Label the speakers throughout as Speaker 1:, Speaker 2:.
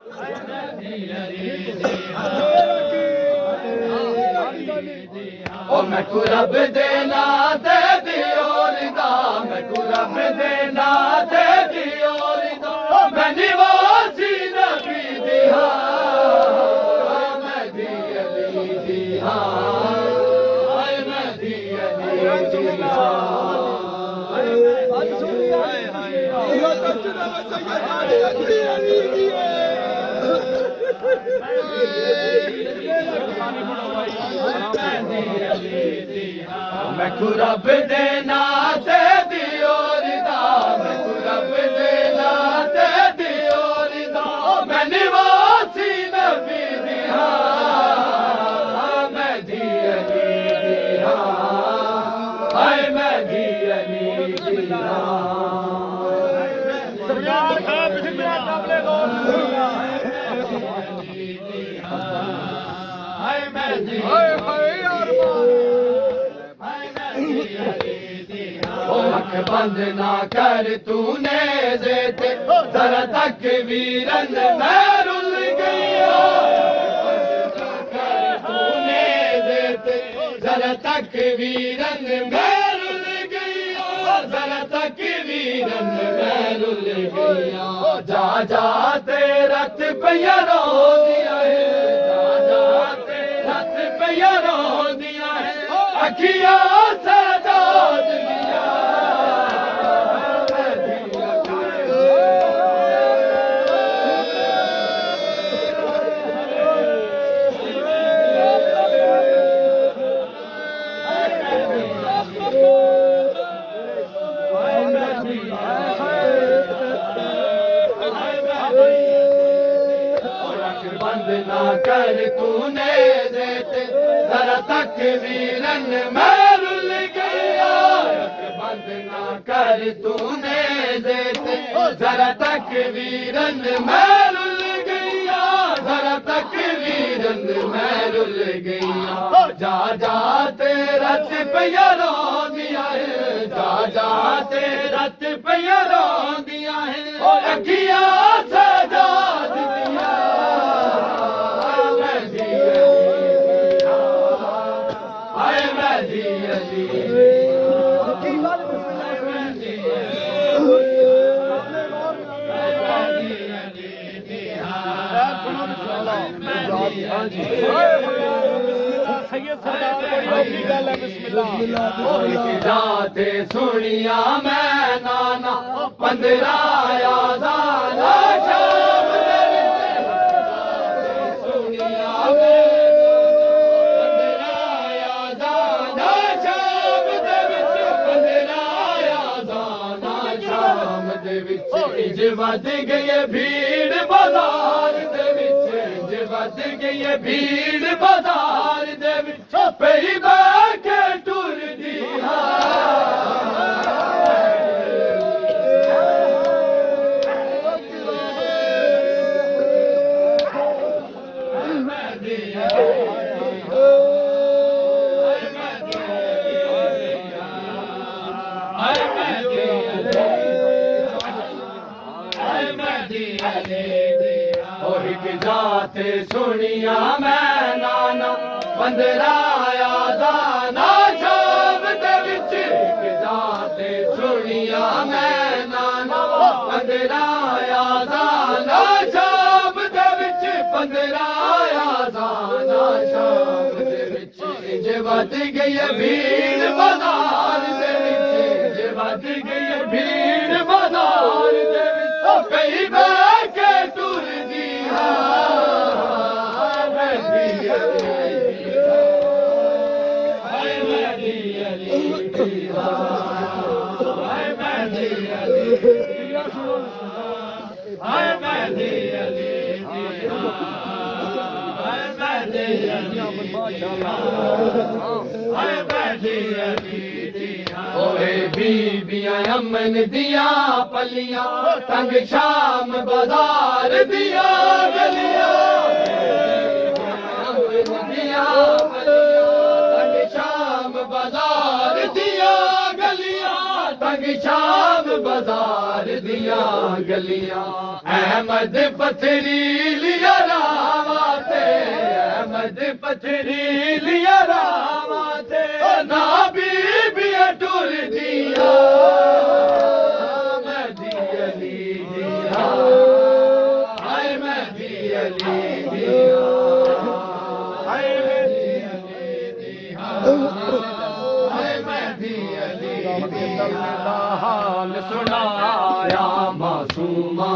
Speaker 1: मैं को रब दे नाते दियो रिदा मैं को रब दे नाते दियो रिदा मैं निवासी नबी दिया मैं दी अली दिया मैं दी अली दिया मैं को रब दे नाते दियो रिदा मैं को रब दे नाते दियो रिदा मैं निवासी नबी दिया मैं दी अली दिया मैं दी अली दिया सरकार साहब मेरा काबले गौर मैं दी अख बंद ना कर तूने जेते जरा तक वीरन मैं रुल गया तूने जेते जरा तक वीरन मैं रुल गया जरा तक वीरन मैं रुल गया जा जा तेरा पैया रो दिया है जा जा तेरा पैया रो दिया है अखियां सजा दिया बंद ना कर तूने देते जरा तक वीरन मैं रुल गया बंद ना कर तूने देते जरा तक वीरन मैं रुल गया जरा तक वीरन मैं रुल गया जा जा तेरा पैया रो दिया है जा जा तेरा पैया रो दिया है अखियां सजा दिया जाते सुनिया मैं नाना 15 आजाना शाम सुनिया इंज वध गई भीड़ बाजार दे विच इंज वध गई भीड़ बाजार दे विच पई बैठे टुरदी जाते सुनिया मैं नाना 15 आजाना शाम दे विच जाते सुनिया मैं नाना 15 आजाना शाम दे विच 15 आजाना शाम दे विच इंज वध गई भीड़ बाजार दे विच इंज वध गई भीड़ बाजार दे विच कई बैठे टुरदी बीबियां अमन दिया पलियां तंग शाम बाजार दिया गलियां अमन दिया तंग शाम बाजार दिया गलियां तंग शाम बाजार दिया दियां गलियां अहमद पथरीलिया रावा ते अहमद पथरीलिया रावा ते ना बीबियां टुर दिया महदी अली दिया हाय महदी अली दिया हाय महदी अली दिया हाय महदी अली दिया हाल सुनाया मासूमा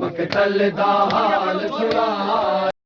Speaker 1: मकतल दा हाल सुनाया